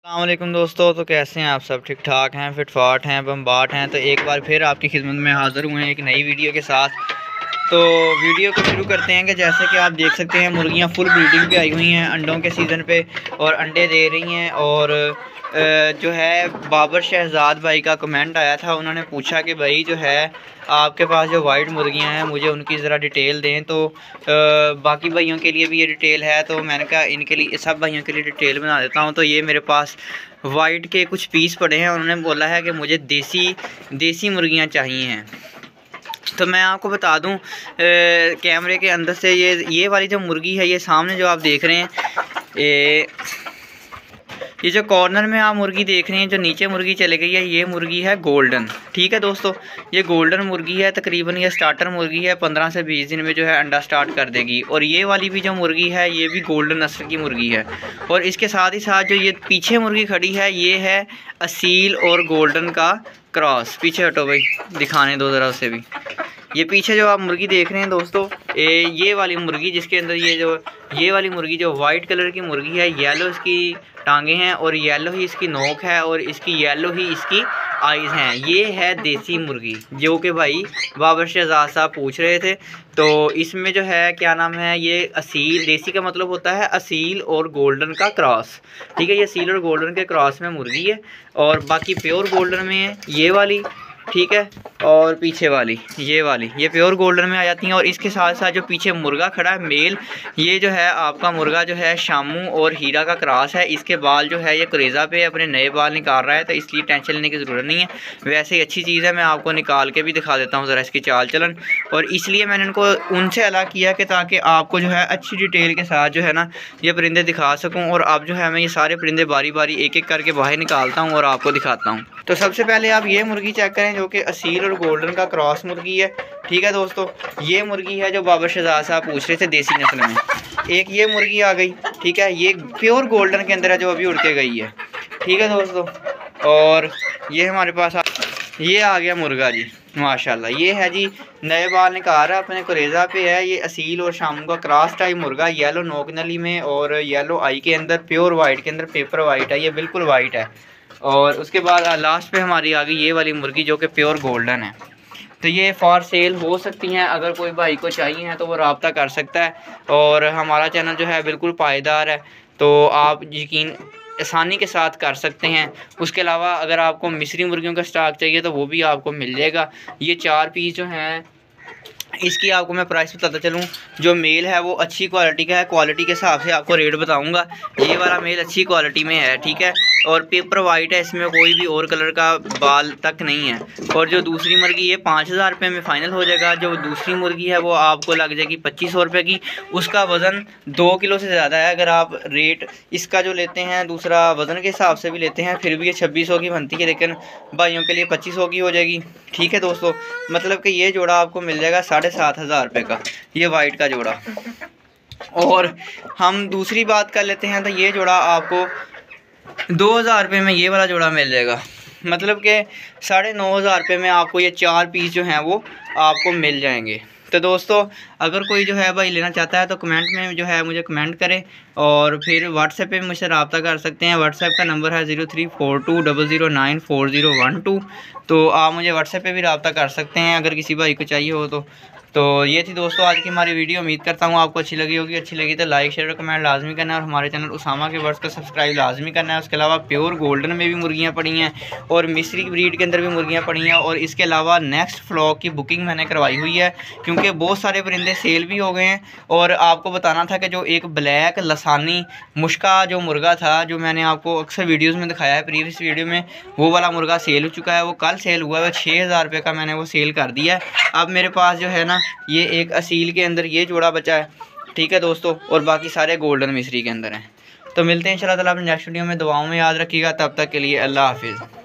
अस्सलामुअलैकुम दोस्तों। तो कैसे हैं आप सब? ठीक ठाक हैं, फिट फाट हैं, बम्बाट हैं। तो एक बार फिर आपकी खिदमत में हाज़िर हुए हैं एक नई वीडियो के साथ। तो वीडियो को शुरू करते हैं कि जैसे कि आप देख सकते हैं मुर्गियां फुल ब्रीडिंग पे आई हुई हैं अंडों के सीज़न पे और अंडे दे रही हैं। और जो है बाबर शहजाद भाई का कमेंट आया था, उन्होंने पूछा कि भाई जो है आपके पास जो वाइट मुर्गियां हैं मुझे उनकी ज़रा डिटेल दें। तो बाकी भाइयों के लिए भी ये डिटेल है, तो मैंने कहा इनके लिए, सब भाइयों के लिए डिटेल बना देता हूँ। तो ये मेरे पास वाइट के कुछ पीस पड़े हैं। उन्होंने बोला है कि मुझे देसी मुर्गियाँ चाहिए हैं। तो मैं आपको बता दूं कैमरे के अंदर से ये वाली जो मुर्गी है, ये सामने जो आप देख रहे हैं, ये जो कॉर्नर में आप मुर्गी देख रहे हैं, जो नीचे मुर्गी चली गई है, ये मुर्गी है गोल्डन। ठीक है दोस्तों, ये गोल्डन मुर्गी है। तकरीबन ये स्टार्टर मुर्गी है, 15 से 20 दिन में जो है अंडा स्टार्ट कर देगी। और ये वाली भी जो मुर्गी है ये भी गोल्डन नस्ल की मुर्गी है। और इसके साथ ही साथ जो ये पीछे मुर्गी खड़ी है ये है असील और गोल्डन का क्रॉस। पीछे हटो भाई, दिखाने दो ज़रा उसे भी। ये पीछे जो आप मुर्गी देख रहे हैं दोस्तों, ये वाली मुर्गी, जिसके अंदर ये वाली मुर्गी जो वाइट कलर की मुर्गी है, येलो इसकी टांगे हैं और येलो ही इसकी नोक है और इसकी येलो ही इसकी आइज़ हैं। ये है देसी मुर्गी जो कि भाई बाबर शहजाद साहब पूछ रहे थे। तो इसमें जो है क्या नाम है, ये असील, देसी का मतलब होता है असील और गोल्डन का क्रॉस। ठीक है, ये असील और गोल्डन के क्रॉस में मुर्गी है। और बाकी प्योर गोल्डन में है ये वाली, ठीक है। और पीछे वाली ये प्योर गोल्डन में आ जाती हैं। और इसके साथ साथ जो पीछे मुर्गा खड़ा है मेल, ये जो है आपका मुर्गा जो है शामू और हीरा का क्रॉस है। इसके बाल जो है ये करेजा पे अपने नए बाल निकाल रहा है, तो इसलिए टेंशन लेने की ज़रूरत नहीं है। वैसे ही अच्छी चीज़ है, मैं आपको निकाल के भी दिखा देता हूँ ज़रा इसकी चाल चलन। और इसलिए मैंने इनको उनसे अलग किया कि ताकि आपको जो है अच्छी डिटेल के साथ जो है ना ये परिंदे दिखा सकूँ। और अब जो है मैं ये सारे परिंदे बारी बारी एक एक करके बाहर निकालता हूँ और आपको दिखाता हूँ। तो सबसे पहले आप ये मुर्गी चेक करें जो कि असील और गोल्डन का क्रॉस मुर्गी है। ठीक है दोस्तों, ये मुर्गी है जो बाबर शहजाद साहब पूछ रहे थे देसी नस्ल में। एक ये मुर्गी आ गई, ठीक है, ये प्योर गोल्डन के अंदर है जो अभी उड़ के गई है। ठीक है दोस्तों, और ये हमारे पास ये आ गया मुर्गा जी, माशाल्लाह। ये है जी, नए बाल निकाल रहा है, अपने करेजा पे है। ये असील और शामू का क्रॉस टाइप मुर्गा, येलो नोक नली में और येलो आई के अंदर, प्योर वाइट के अंदर, पेपर वाइट है, ये बिल्कुल वाइट है। और उसके बाद लास्ट पे हमारी आ गई ये वाली मुर्गी जो कि प्योर गोल्डन है। तो ये फॉर सेल हो सकती हैं, अगर कोई भाई को चाहिए है तो वो रब्ता कर सकता है। और हमारा चैनल जो है बिल्कुल पायदार है, तो आप यकीन आसानी के साथ कर सकते हैं। उसके अलावा अगर आपको मिस्री मुर्गियों का स्टॉक चाहिए तो वो भी आपको मिल जाएगा। ये 4 पीस जो हैं, इसकी आपको मैं प्राइस बताता चलूँ। जो मेल है वो अच्छी क्वालिटी का है, क्वालिटी के हिसाब से आपको रेट बताऊंगा। ये वाला मेल अच्छी क्वालिटी में है, ठीक है, और पेपर वाइट है, इसमें कोई भी और कलर का बाल तक नहीं है। और जो दूसरी मुर्गी ये 5000 रुपये में फ़ाइनल हो जाएगा। जो दूसरी मुर्गी है वो आपको लग जाएगी 2500 रुपये की। उसका वज़न 2 किलो से ज़्यादा है। अगर आप रेट इसका जो लेते हैं दूसरा वज़न के हिसाब से भी लेते हैं, फिर भी ये 2600 की बनती है, लेकिन भाइयों के लिए 2500 की हो जाएगी। ठीक है दोस्तों, मतलब कि ये जोड़ा आपको मिल जाएगा 7500 रुपये का, ये वाइट का जोड़ा। और हम दूसरी बात कर लेते हैं, तो ये जोड़ा आपको 2000 रुपये में ये वाला जोड़ा मिल जाएगा। मतलब कि 9500 रुपये में आपको ये 4 पीस जो हैं वो आपको मिल जाएंगे। तो दोस्तों, अगर कोई जो है भाई लेना चाहता है तो कमेंट में जो है मुझे कमेंट करें, और फिर व्हाट्सएप पे मुझसे रब्ता कर सकते हैं। व्हाट्सएप का नंबर है 034200944012। तो आप मुझे व्हाट्सएप पे भी रब्ता कर सकते हैं अगर किसी भाई को चाहिए हो तो ये थी दोस्तों आज की हमारी वीडियो। उम्मीद करता हूँ आपको अच्छी लगी होगी। अच्छी लगी तो लाइक शेयर और कमेंट लाजमी करना है, और हमारे चैनल उसामा के वर्ड्स को सब्सक्राइब लाजमी करना है। उसके अलावा प्योर गोल्डन में भी मुर्गियाँ पड़ी हैं और मिस्री ब्रीड के अंदर भी मुर्गियाँ पड़ी हैं। और इसके अलावा नेक्स्ट फ्लॉक की बुकिंग मैंने करवाई हुई है, क्योंकि बहुत सारे परिंदे सेल भी हो गए हैं। और आपको बताना था कि जो एक ब्लैक लसानी मुश्का जो मुर्गा था, जो मैंने आपको अक्सर वीडियोज़ में दिखाया है प्रीवियस वीडियो में, वो वाला मुर्गा सेल हो चुका है। वो कल सेल हुआ है, 6000 रुपये का मैंने वो सेल कर दिया है। अब मेरे पास जो है ना ये एक असील के अंदर ये जोड़ा बचा है, ठीक है दोस्तों, और बाकी सारे गोल्डन मिस्री के अंदर हैं। तो मिलते हैं इंशाल्लाह ताला अपने नेक्स्ट वीडियो में। दुआओं में याद रखिएगा। तब तक के लिए अल्लाह हाफिज़।